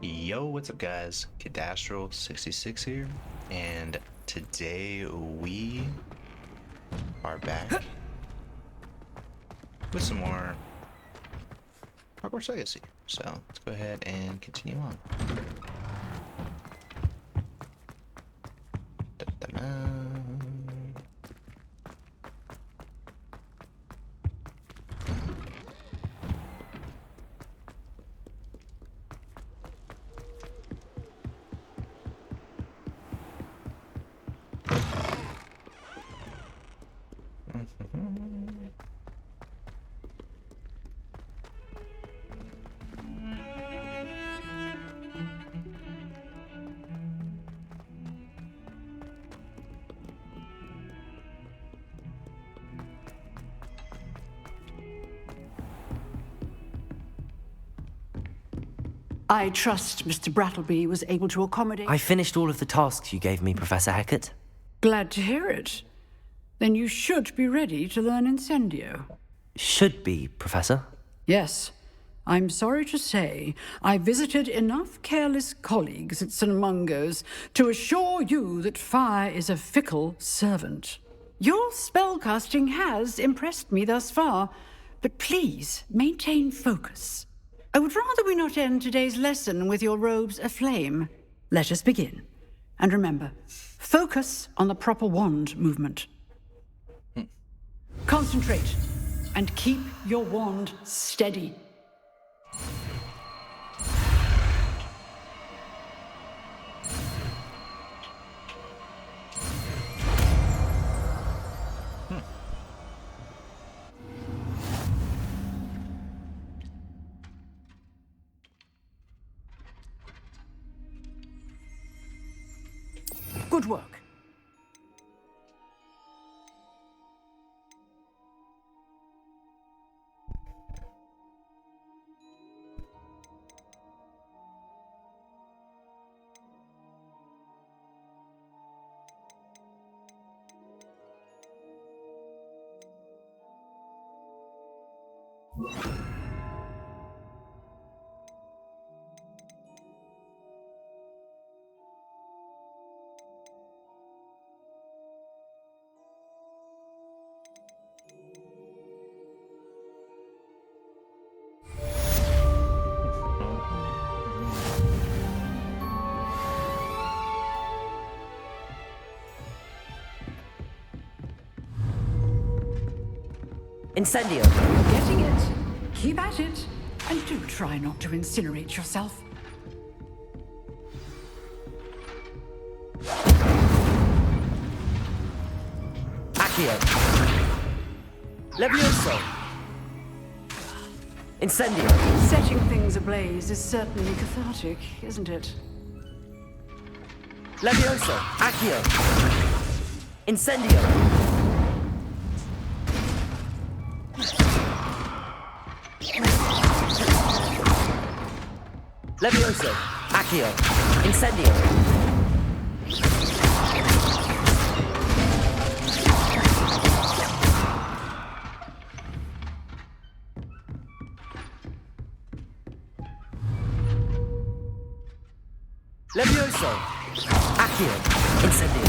Yo, what's up guys? Cadastral66 here, and today we are back with some more Hogwarts Legacy. So let's go ahead and continue on. Da-da-da. I trust Mr. Brattleby was able to accommodate... I finished all of the tasks you gave me, Professor Hecat. Glad to hear it. Then you should be ready to learn Incendio. Should be, Professor. Yes. I'm sorry to say, I visited enough careless colleagues at St. Mungo's to assure you that fire is a fickle servant. Your spellcasting has impressed me thus far, but please maintain focus. I would rather we not end today's lesson with your robes aflame. Let us begin. And remember, focus on the proper wand movement. Concentrate, and keep your wand steady. Good work. Incendio! Getting it. Keep at it. And do try not to incinerate yourself. Accio! Levioso! Incendio! Setting things ablaze is certainly cathartic, isn't it? Levioso! Accio! Incendio! Levioso! Accio! Incendio! Levioso! Accio! Incendio!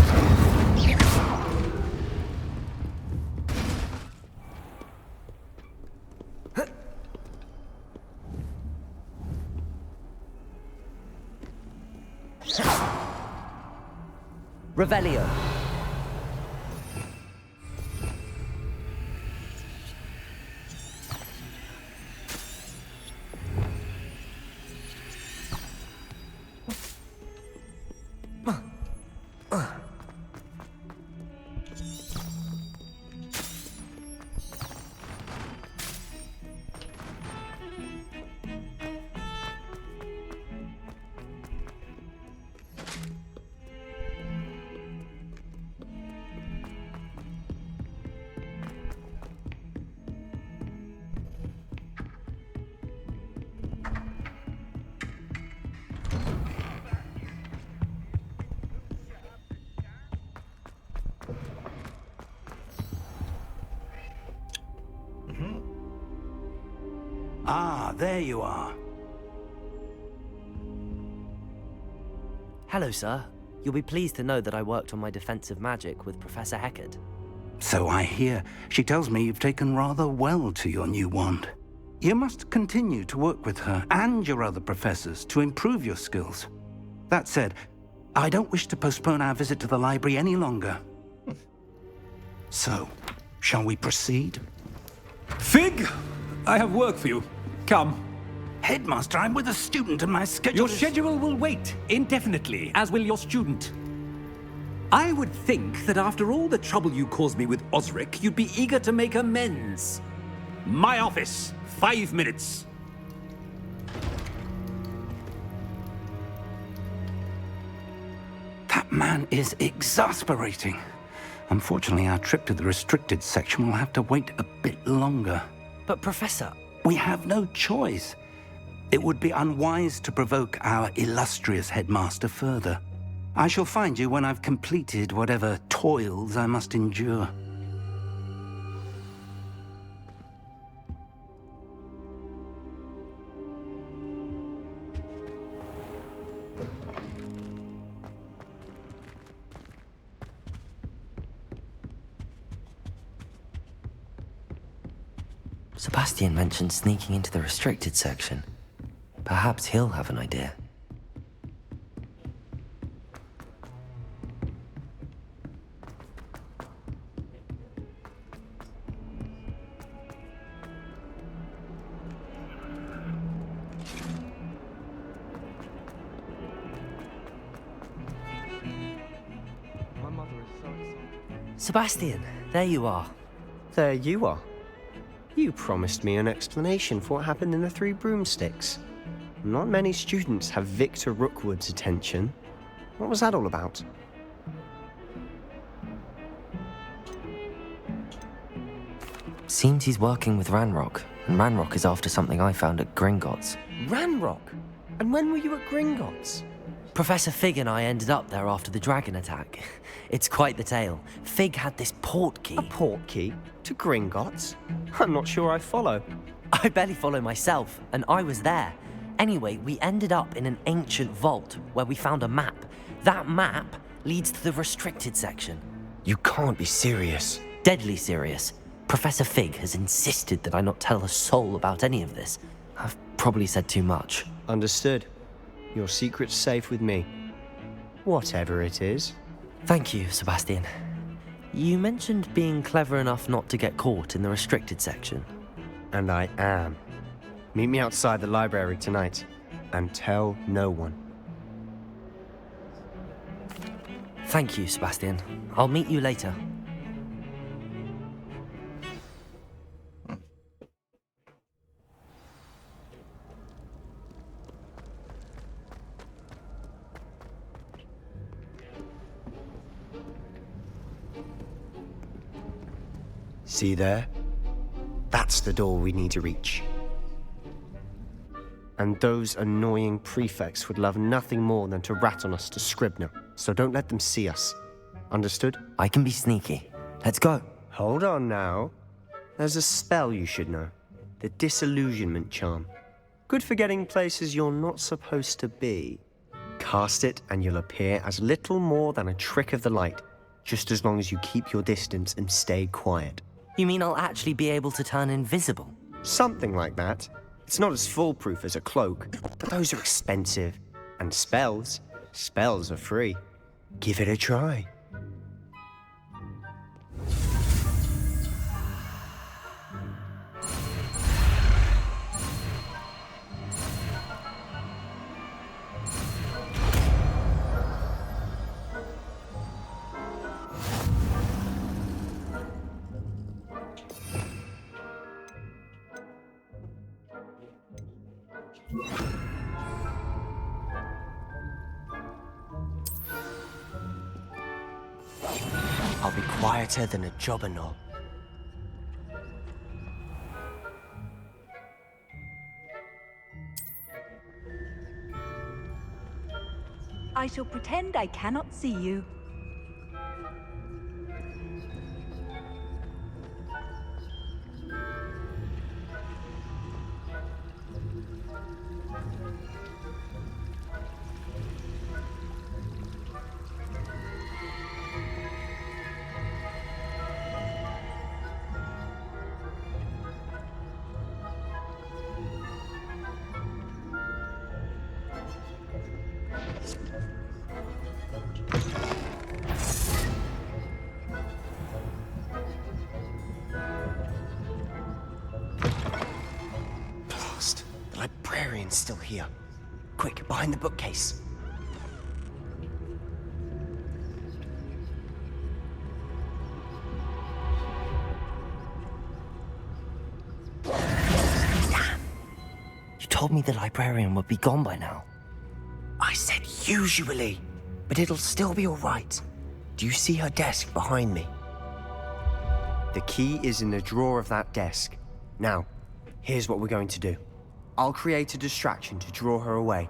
Revelio. Ah, there you are. Hello, sir. You'll be pleased to know that I worked on my defensive magic with Professor Heckard. So I hear. She tells me you've taken rather well to your new wand. You must continue to work with her and your other professors to improve your skills. That said, I don't wish to postpone our visit to the library any longer. So, shall we proceed? Fig! I have work for you. Come. Headmaster, I'm with a student and my schedule Your schedule will wait indefinitely, as will your student. I would think that after all the trouble you caused me with Osric, you'd be eager to make amends. My office, 5 minutes. That man is exasperating. Unfortunately, our trip to the restricted section will have to wait a bit longer. But Professor... We have no choice. It would be unwise to provoke our illustrious headmaster further. I shall find you when I've completed whatever toils I must endure. Sebastian mentioned sneaking into the restricted section. Perhaps he'll have an idea. My mother is so excited. Sebastian, there you are. There you are. You promised me an explanation for what happened in the Three Broomsticks. Not many students have Victor Rookwood's attention. What was that all about? Seems he's working with Ranrock, and Ranrock is after something I found at Gringotts. Ranrock? And when were you at Gringotts? Professor Fig and I ended up there after the dragon attack. It's quite the tale. Fig had this port key. A port key? To Gringotts? I'm not sure I follow. I barely follow myself, and I was there. Anyway, we ended up in an ancient vault where we found a map. That map leads to the restricted section. You can't be serious. Deadly serious. Professor Fig has insisted that I not tell a soul about any of this. I've probably said too much. Understood. Your secret's safe with me. Whatever it is. Thank you, Sebastian. You mentioned being clever enough not to get caught in the restricted section. And I am. Meet me outside the library tonight, and tell no one. Thank you, Sebastian. I'll meet you later. See there? That's the door we need to reach. And those annoying prefects would love nothing more than to rat on us to Scribner, so don't let them see us. Understood? I can be sneaky. Let's go. Hold on now. There's a spell you should know. The Disillusionment Charm. Good for getting places you're not supposed to be. Cast it and you'll appear as little more than a trick of the light, just as long as you keep your distance and stay quiet. You mean I'll actually be able to turn invisible? Something like that. It's not as foolproof as a cloak, but those are expensive. And spells are free. Give it a try. I'll be quieter than a jobberknoll. I shall pretend I cannot see you. last. The librarian's still here. Quick, behind the bookcase. You told me the librarian would be gone by now. I said usually, but it'll still be all right. Do you see her desk behind me? The key is in the drawer of that desk. Now, here's what we're going to do. I'll create a distraction to draw her away.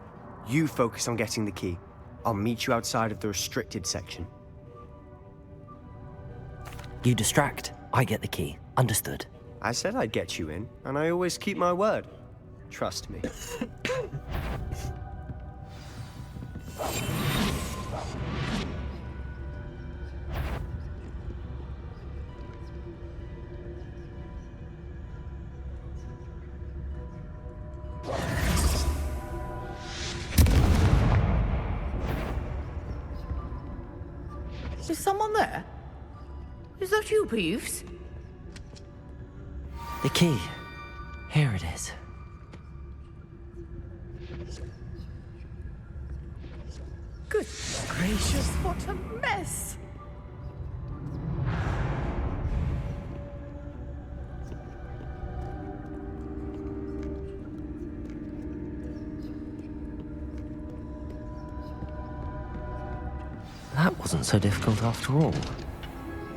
You focus on getting the key. I'll meet you outside of the restricted section. You distract, I get the key. Understood. I said I'd get you in, and I always keep my word. Trust me. Is someone there? Is that you, Peeves? The key. Here it is. Good gracious, what a mess! That wasn't so difficult after all.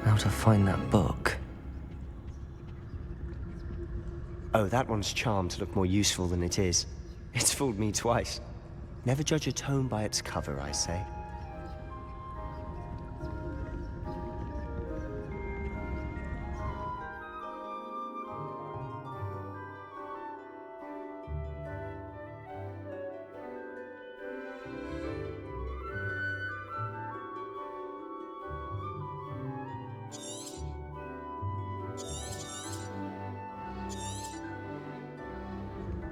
How to find that book. Oh, that one's charmed to look more useful than it is. It's fooled me twice. Never judge a tome by its cover, I say.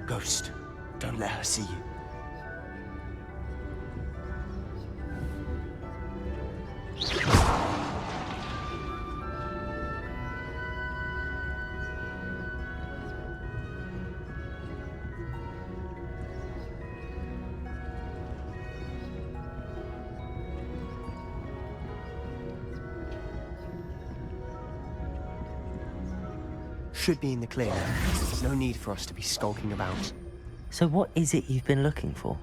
Ghost, don't let her see you. Should be in the clear now. There's no need for us to be skulking about. So what is it you've been looking for?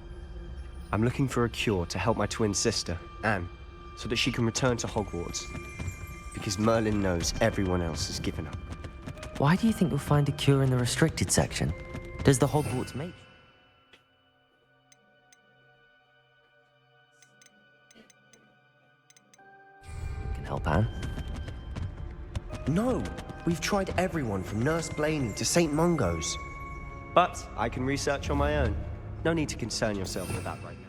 I'm looking for a cure to help my twin sister, Anne, so that she can return to Hogwarts. Because Merlin knows everyone else has given up. Why do you think you'll find a cure in the restricted section? Does the Hogwarts matron can help Anne? No! We've tried everyone from Nurse Blaney to St. Mungo's. But I can research on my own. No need to concern yourself with that right now.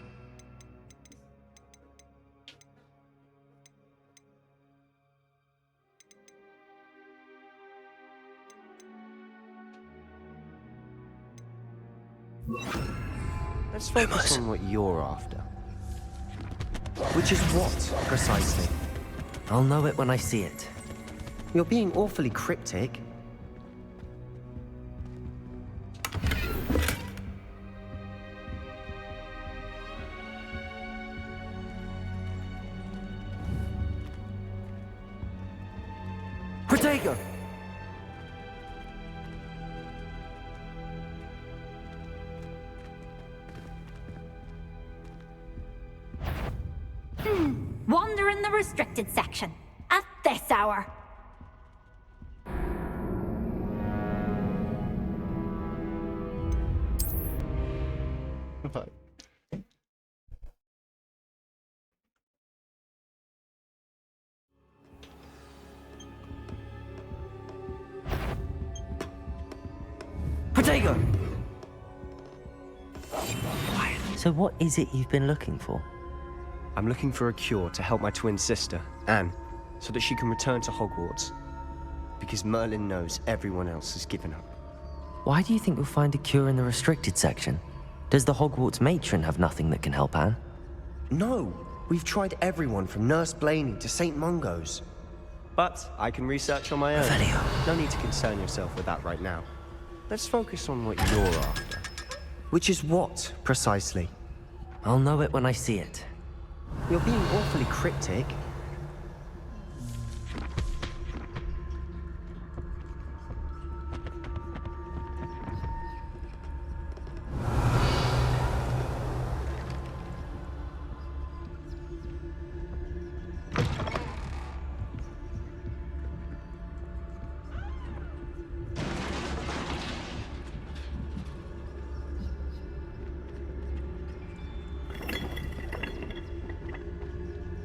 Let's focus on what you're after. Which is what, precisely? I'll know it when I see it. You're being awfully cryptic. Protego! Wander in the restricted section. At this hour. Fuck. Protego! So what is it you've been looking for? I'm looking for a cure to help my twin sister, Anne, so that she can return to Hogwarts. Because Merlin knows everyone else has given up. Why do you think you'll find a cure in the restricted section? Does the Hogwarts matron have nothing that can help Anne? No! We've tried everyone from Nurse Blaney to St. Mungo's. But I can research on my own. Revelio. No need to concern yourself with that right now. let's focus on what you're after. Which is what, precisely? I'll know it when I see it. You're being awfully cryptic.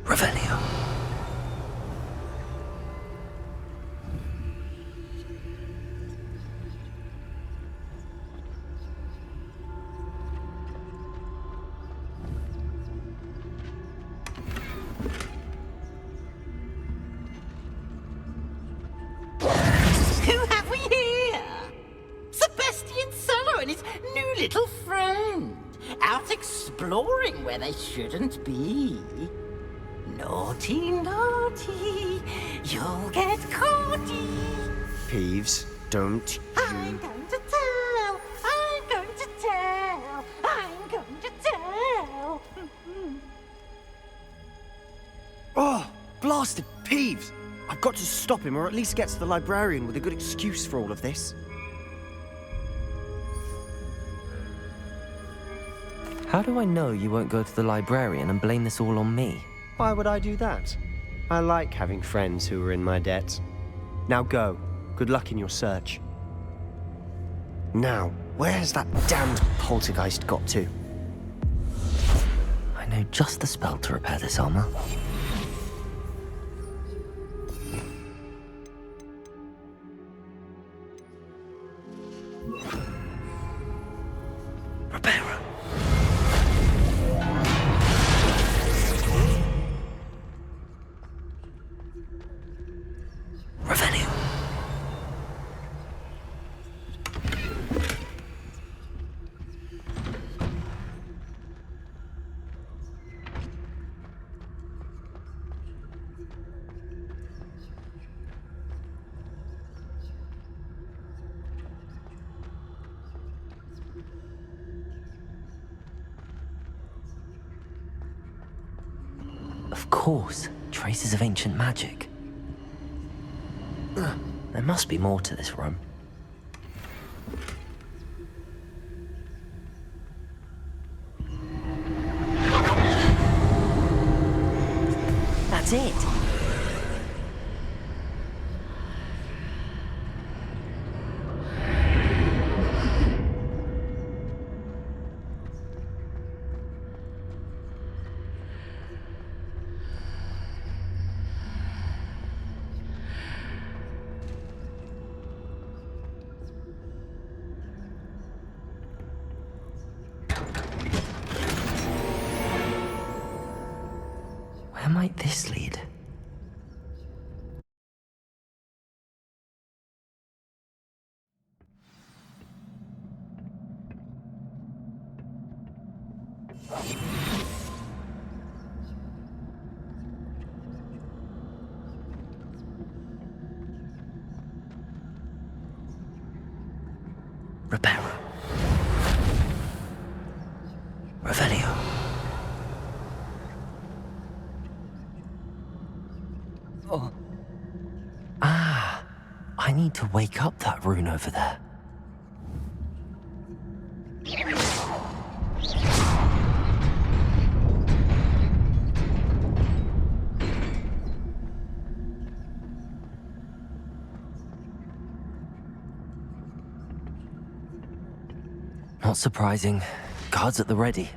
Revelio. Who have we here? Sebastian Solo and his new little friend. Out exploring where they shouldn't be. Naughty, naughty, you'll get caughty. Peeves, don't I'm going to tell, I'm going to tell, I'm going to tell. Oh, blasted Peeves! I've got to stop him, or at least get to the librarian with a good excuse for all of this. How do I know you won't go to the librarian and blame this all on me? Why would I do that? I like having friends who are in my debt. Now go. Good luck in your search. Now, where's that damned poltergeist got to? I know just the spell to repair this armor. Reparo. Revelio. Of course, traces of ancient magic. There must be more to this room. That's it! Where might this lead? Reparo. Revelio. Oh. Ah, I need to wake up that rune over there. Not surprising. Guards at the ready.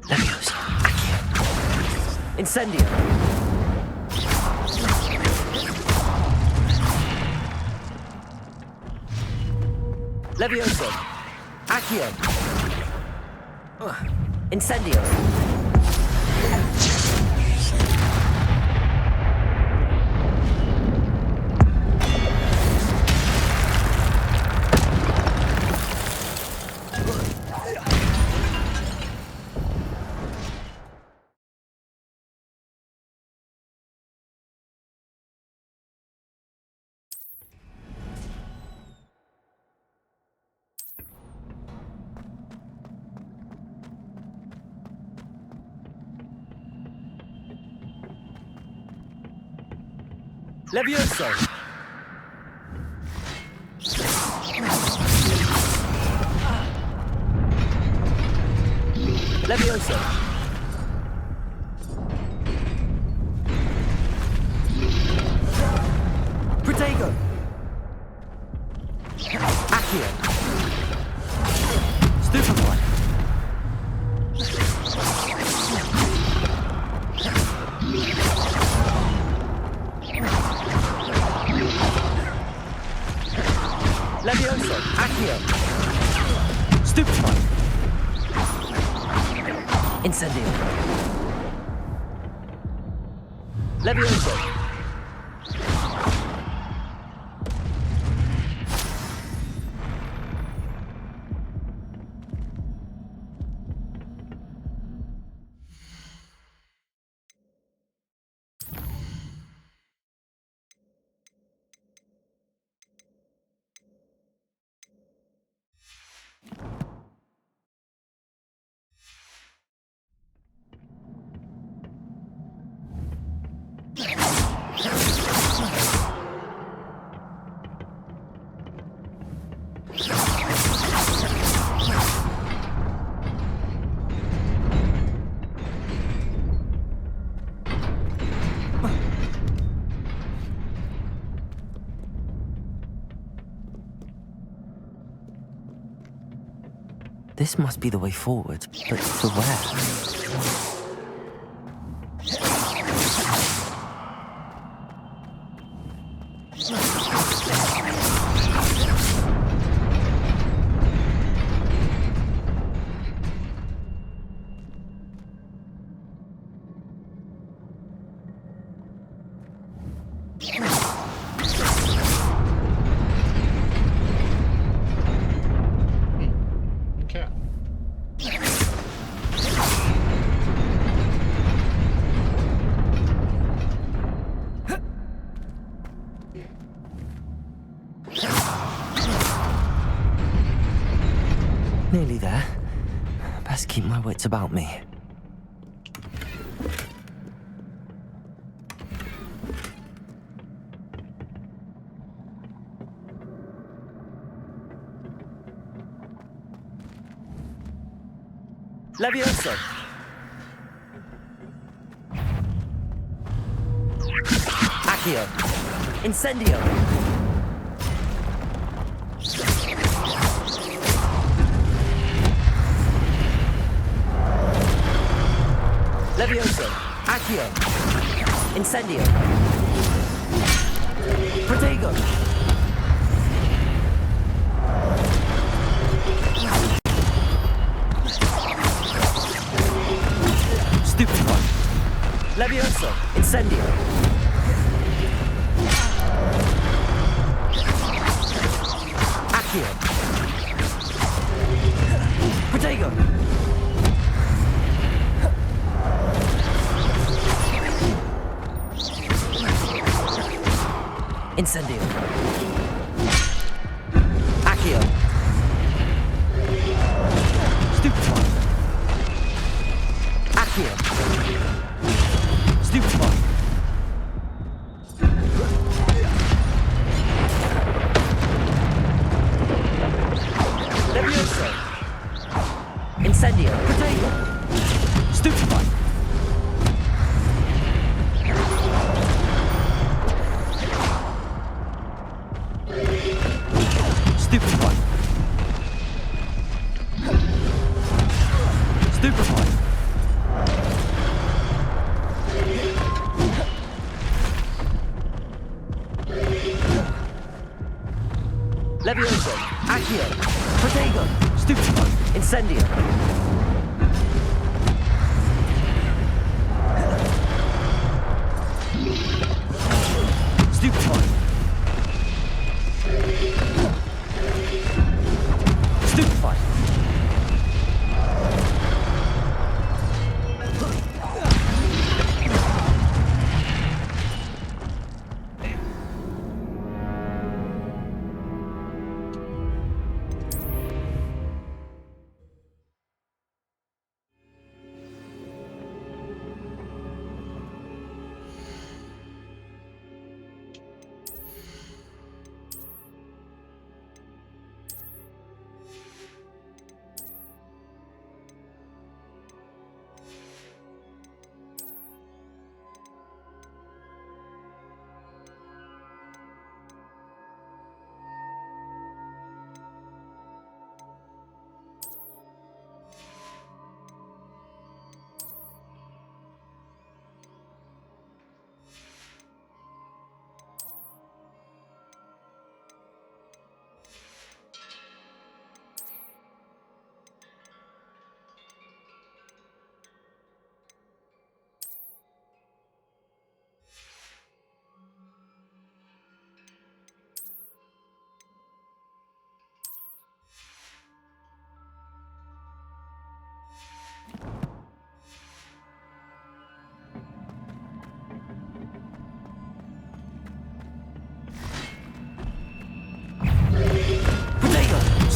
Leviosa. Accio. Incendio. Leviosa. Accio. Incendio. Levioso! Levioso! Protego! Accio! Stupefy! Levioso! Accio! Stupefy! Incendio! Levioso! This must be the way forward, but to where? Okay. Nearly there. Best keep my wits about me. Levioso! Accio! Incendio! Levioso! Accio! Incendio! Protego! Stupefy! Levioso! Incendio! Accio! Protego! Incendio! Accio! Stupefy! Accio! Stupefy! Levioso! Incendio! Protego! Stupefy! Stupefy! Stupefy! Levioso! Accio! Protego! Stupefy! Incendio! Stupefy! Stupefy!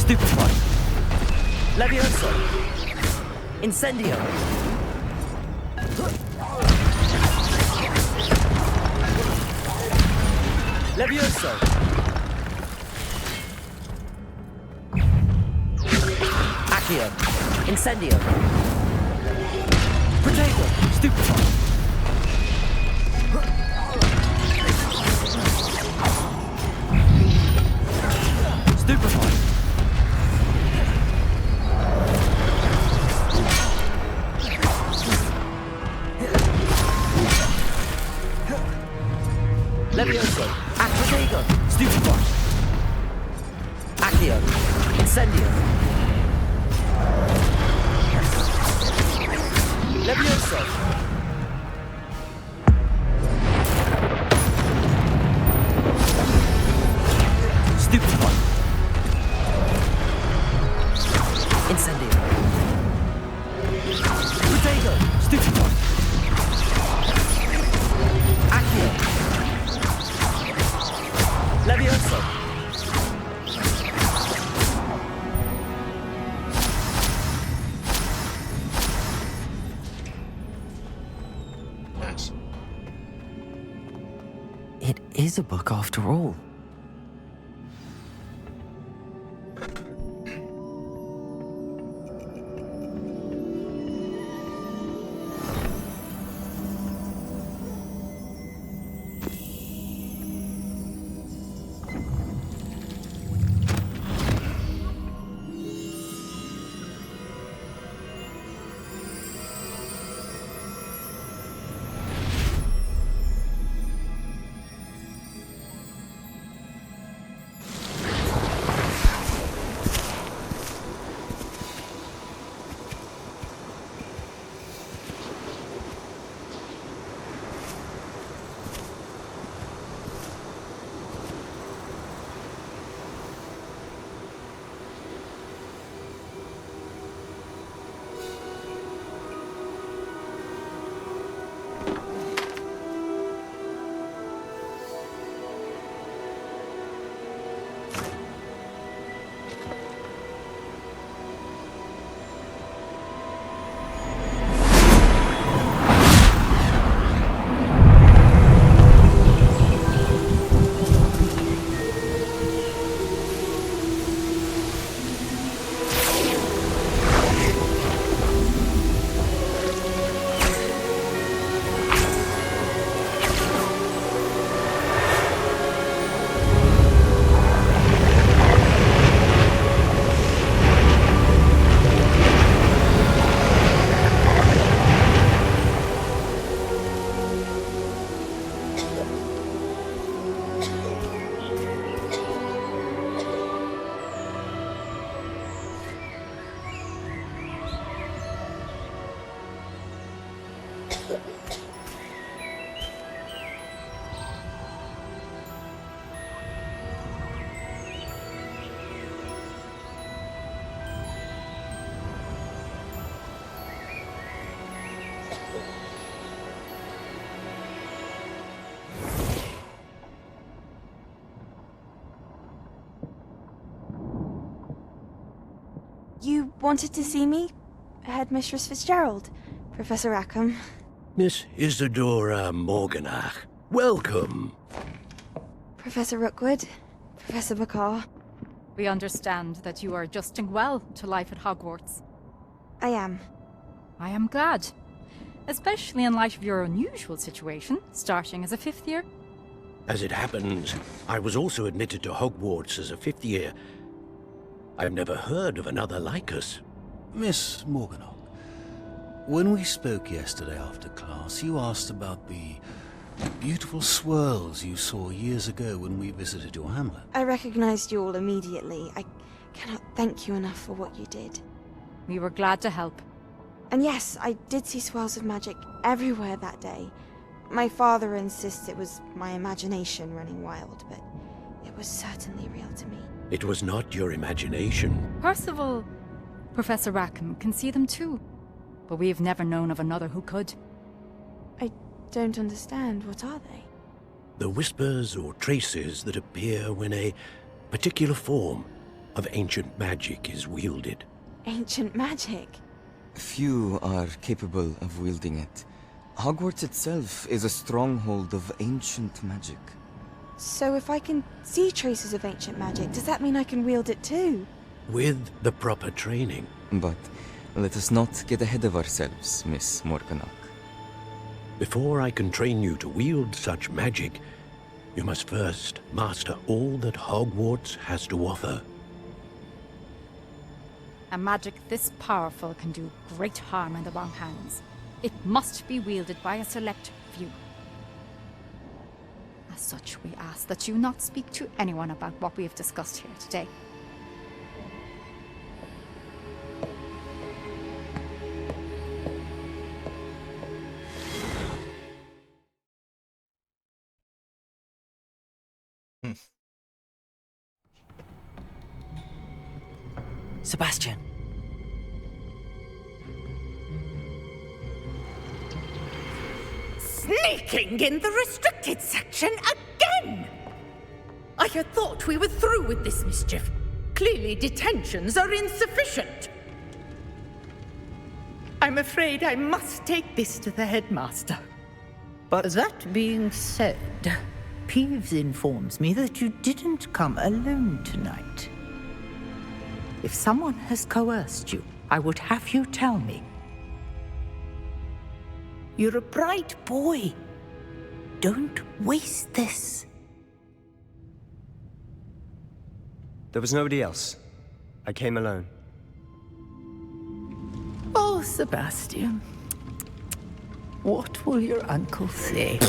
Stupefy. Levioso. Incendio. Levioso. Accio. Incendio. Protego. Stupefy. Stupefy. Levioso. Protego. Stupefy. Accio. Incendio. Levioso. Stupefy. Incendio. Protego. Stupefy. Accio. Levioso. Nice. It is a book after all. You wanted to see me? Headmistress Fitzgerald, Professor Rackham. Miss Isadora Morganach, welcome. Professor Rookwood, Professor McCaw. We understand that you are adjusting well to life at Hogwarts. I am. I am glad. Especially in light of your unusual situation, starting as a fifth year. As it happens, I was also admitted to Hogwarts as a fifth year. I've never heard of another like us. Miss Morganach, when we spoke yesterday after class, you asked about the beautiful swirls you saw years ago when we visited your hamlet. I recognized you all immediately. I cannot thank you enough for what you did. We were glad to help. And yes, I did see swirls of magic everywhere that day. My father insists it was my imagination running wild, but it was certainly real to me. It was not your imagination. Percival, Professor Rackham can see them too. But we've never known of another who could. I don't understand. What are they? The whispers or traces that appear when a particular form, of ancient magic is wielded. Ancient magic? Few are capable of wielding it. Hogwarts itself is a stronghold of ancient magic. So if I can see traces of ancient magic, does that mean I can wield it too? With the proper training. But let us not get ahead of ourselves, Miss Morganach. Before I can train you to wield such magic, you must first master all that Hogwarts has to offer. A magic this powerful can do great harm in the wrong hands. It must be wielded by a select few. As such, we ask that you not speak to anyone about what we have discussed here today. Sebastian. Sneaking in the restricted section again! I had thought we were through with this mischief. Clearly detentions are insufficient. I'm afraid I must take this to the headmaster. But that being said, Peeves informs me that you didn't come alone tonight. If someone has coerced you, I would have you tell me. You're a bright boy. Don't waste this. There was nobody else. I came alone. Oh, Sebastian. What will your uncle say?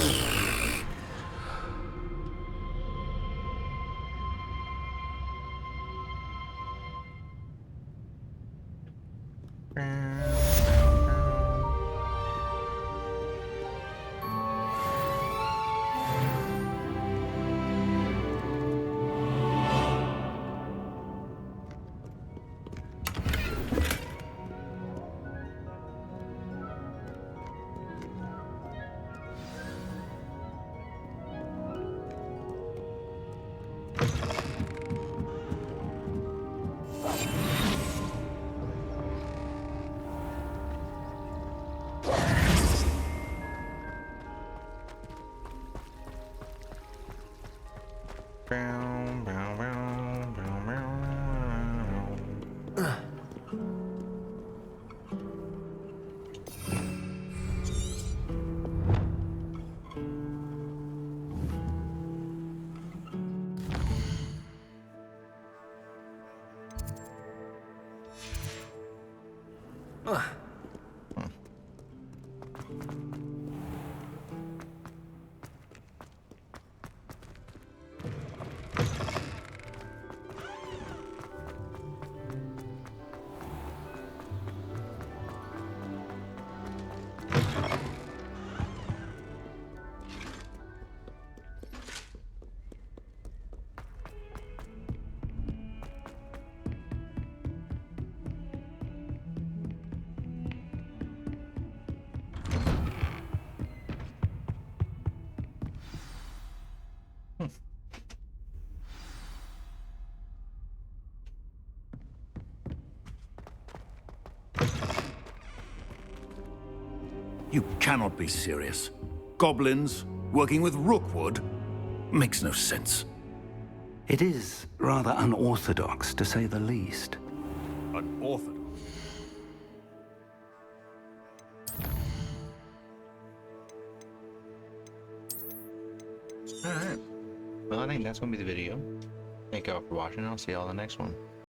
You cannot be serious. Goblins working with Rookwood? Makes no sense. It is rather unorthodox, to say the least. Unorthodox? Alright. Well, I think that's going to be the video. Thank you all for watching. I'll see y'all in the next one.